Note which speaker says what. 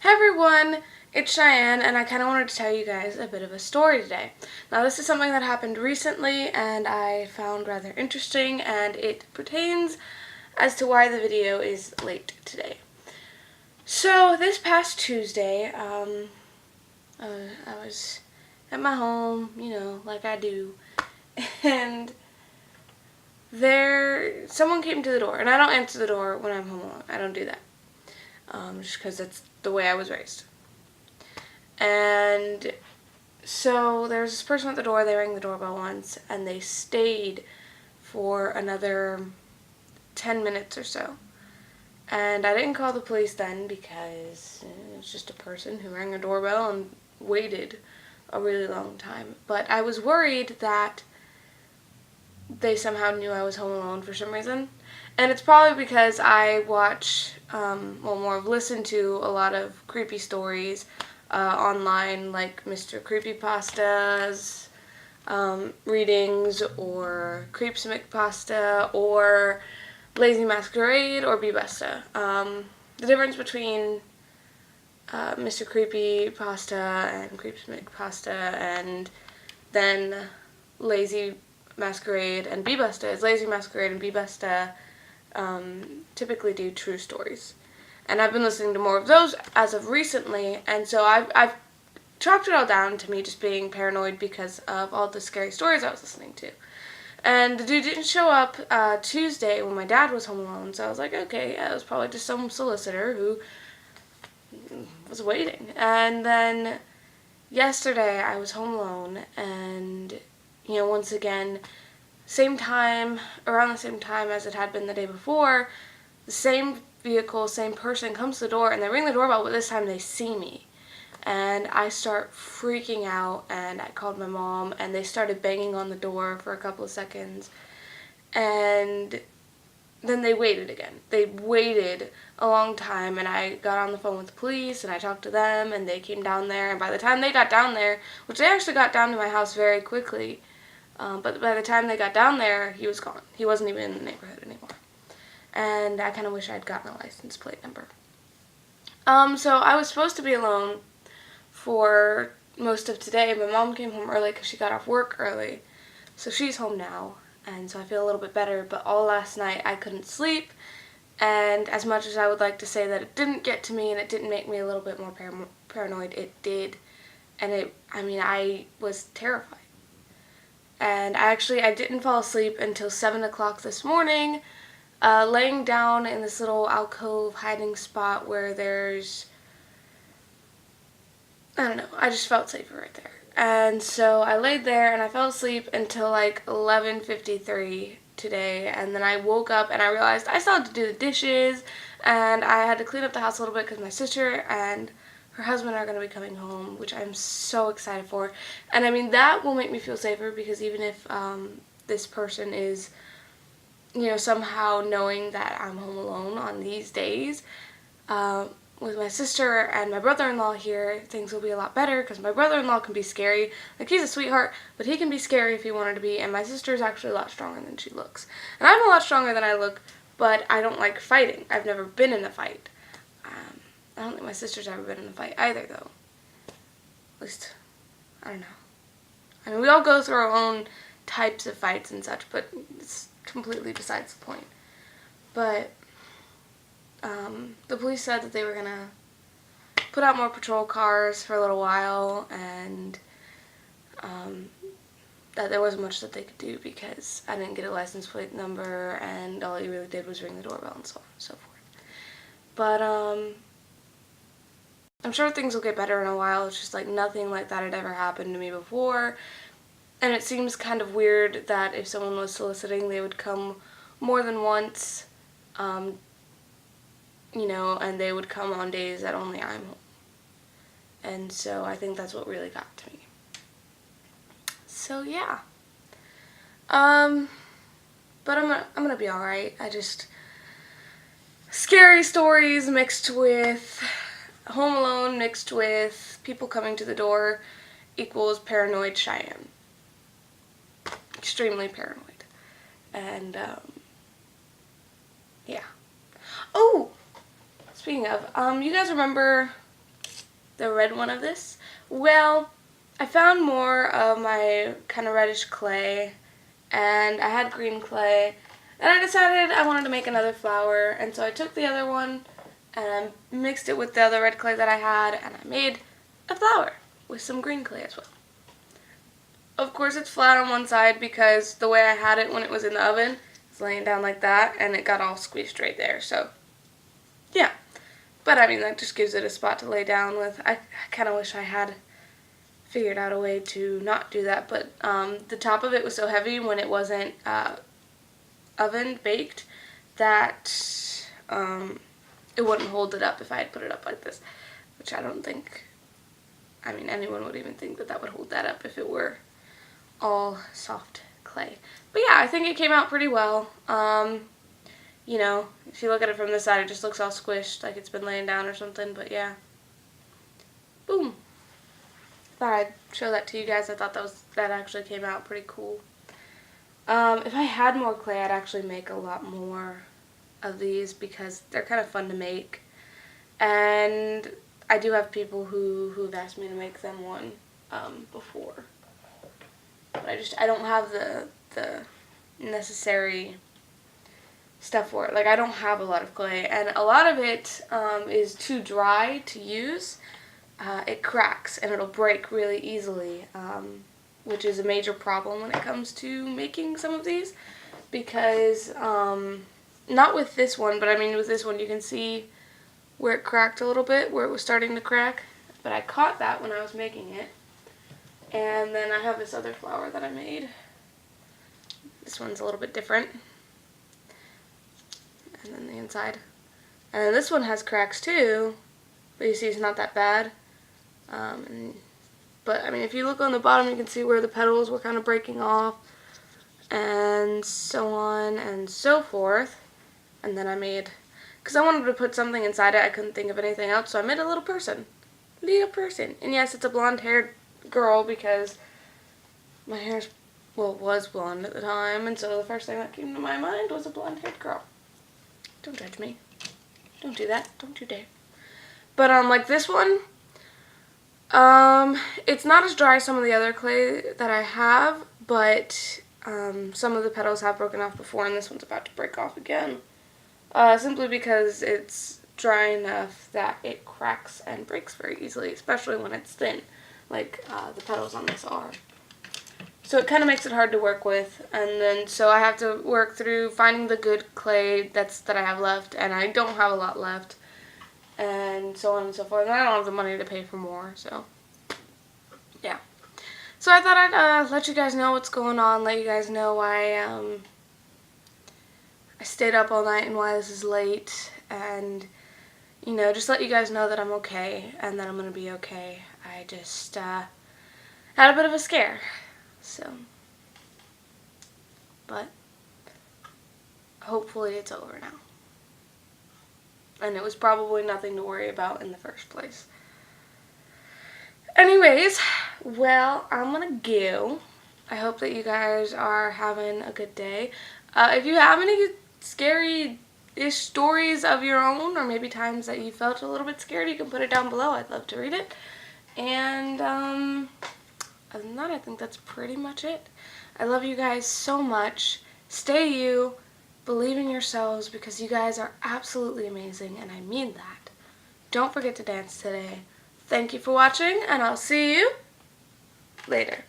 Speaker 1: Hey everyone, it's Cheyenne, and I kind of wanted to tell you guys a bit of a story today. Now, this is something that happened recently, and I found rather interesting, and it pertains as to why the video is late today. So, this past Tuesday, I was at my home, like I do, and someone came to the door, and I don't answer the door when I'm home alone. I don't do that, just because that's the way I was raised. And so there was this person at the door. They rang the doorbell once, and they stayed for another 10 minutes or so. And I didn't call the police then because it was just a person who rang a doorbell and waited a really long time. But I was worried that they somehow knew I was home alone for some reason. And it's probably because I watch, more have listened to a lot of creepy stories online, like Mr. Creepypasta's readings, or Creeps McPasta, or Lazy Masquerade, or Bebesta. The difference between Mr. Creepypasta and Creeps McPasta and then Lazy Masquerade and Bebesta is Lazy Masquerade and Bebesta typically do true stories. And I've been listening to more of those as of recently, and so I've chalked it all down to me just being paranoid because of all the scary stories I was listening to. And the dude didn't show up Tuesday when my dad was home alone, so I was like, okay, yeah, it was probably just some solicitor who was waiting. And then yesterday I was home alone, and, once again, around the same time as it had been the day before, the same vehicle, same person comes to the door, and they ring the doorbell, but this time they see me. And I start freaking out, and I called my mom, and they started banging on the door for a couple of seconds, and then they waited again. They waited a long time, and I got on the phone with the police, and I talked to them, and they came down there, and by the time they got down there, which they actually got down to my house very quickly, but by the time they got down there, he was gone. He wasn't even in the neighborhood anymore. And I kind of wish I'd gotten a license plate number. So I was supposed to be alone for most of today. My mom came home early because she got off work early. So she's home now, and so I feel a little bit better. But all last night I couldn't sleep, and as much as I would like to say that it didn't get to me and it didn't make me a little bit more paranoid, it did. And I was terrified. And I didn't fall asleep until 7 o'clock this morning, laying down in this little alcove hiding spot where I just felt safer right there. And so I laid there and I fell asleep until like 11:53 today, and then I woke up and I realized I still had to do the dishes, and I had to clean up the house a little bit because my sister and her husband are going to be coming home, which I'm so excited for. And that will make me feel safer, because even if this person is, somehow knowing that I'm home alone on these days, with my sister and my brother-in-law here, things will be a lot better, because my brother-in-law can be scary. Like, he's a sweetheart, but he can be scary if he wanted to be, and my sister is actually a lot stronger than she looks. And I'm a lot stronger than I look, but I don't like fighting. I've never been in a fight. I don't think my sister's ever been in a fight either, though. At least, I don't know. We all go through our own types of fights and such, but it's completely besides the point. But the police said that they were going to put out more patrol cars for a little while, and that there wasn't much that they could do because I didn't get a license plate number, and all he really did was ring the doorbell and so on and so forth. But I'm sure things will get better in a while. It's just like nothing like that had ever happened to me before. And it seems kind of weird that if someone was soliciting, they would come more than once, and they would come on days that only I'm home. And so I think that's what really got to me. So yeah. But I'm gonna be alright. Scary stories mixed with Home Alone mixed with people coming to the door equals paranoid Cheyenne. Extremely paranoid. And, yeah. Oh! Speaking of, you guys remember the red one of this? Well, I found more of my kind of reddish clay, and I had green clay, and I decided I wanted to make another flower, and so I took the other one and I mixed it with the other red clay that I had, and I made a flower with some green clay as well. Of course, it's flat on one side because the way I had it when it was in the oven, it's laying down like that, and it got all squeezed right there, so yeah. But I mean, that just gives it a spot to lay down with. I kind of wish I had figured out a way to not do that, but the top of it was so heavy when it wasn't oven baked that it wouldn't hold it up if I had put it up like this, which I don't think, I mean, anyone would even think that that would hold that up if it were all soft clay. But yeah, I think it came out pretty well. You know, if you look at it from this side, it just looks all squished, like it's been laying down or something, but yeah. Boom. Thought I'd show that to you guys. I thought that actually came out pretty cool. If I had more clay, I'd actually make a lot more of these because they're kind of fun to make. And I do have people who've asked me to make them one before. But I don't have the necessary stuff for it. Like, I don't have a lot of clay, and a lot of it is too dry to use. It cracks and it'll break really easily, which is a major problem when it comes to making some of these, because not with this one, but I mean with this one you can see where it cracked a little bit, where it was starting to crack, but I caught that when I was making it. And then I have this other flower that I made. This one's a little bit different. And then the inside. And then this one has cracks too, but you see it's not that bad. But I mean, if you look on the bottom, you can see where the petals were kind of breaking off, and so on and so forth. And then I made, because I wanted to put something inside it, I couldn't think of anything else, so I made a little person. Little person. And yes, it's a blonde-haired girl because my hair was blonde at the time, and so the first thing that came to my mind was a blonde-haired girl. Don't judge me. Don't do that. Don't you dare. But like this one, it's not as dry as some of the other clay that I have, but some of the petals have broken off before, and this one's about to break off again. Simply because it's dry enough that it cracks and breaks very easily, especially when it's thin, like the petals on this are. So it kind of makes it hard to work with, and then so I have to work through finding the good clay that I have left, and I don't have a lot left, and so on and so forth. And I don't have the money to pay for more, so yeah. So I thought I'd let you guys know what's going on, let you guys know why I stayed up all night and why this is late, and you know, just let you guys know that I'm okay and that I'm gonna be okay. I just had a bit of a scare. So, but hopefully it's over now. And it was probably nothing to worry about in the first place. Anyways, well, I'm gonna go. I hope that you guys are having a good day. If you have any scary-ish stories of your own, or maybe times that you felt a little bit scared, you can put it down below. I'd love to read it. And, other than that, I think that's pretty much it. I love you guys so much. Stay you. Believe in yourselves because you guys are absolutely amazing, and I mean that. Don't forget to dance today. Thank you for watching, and I'll see you later.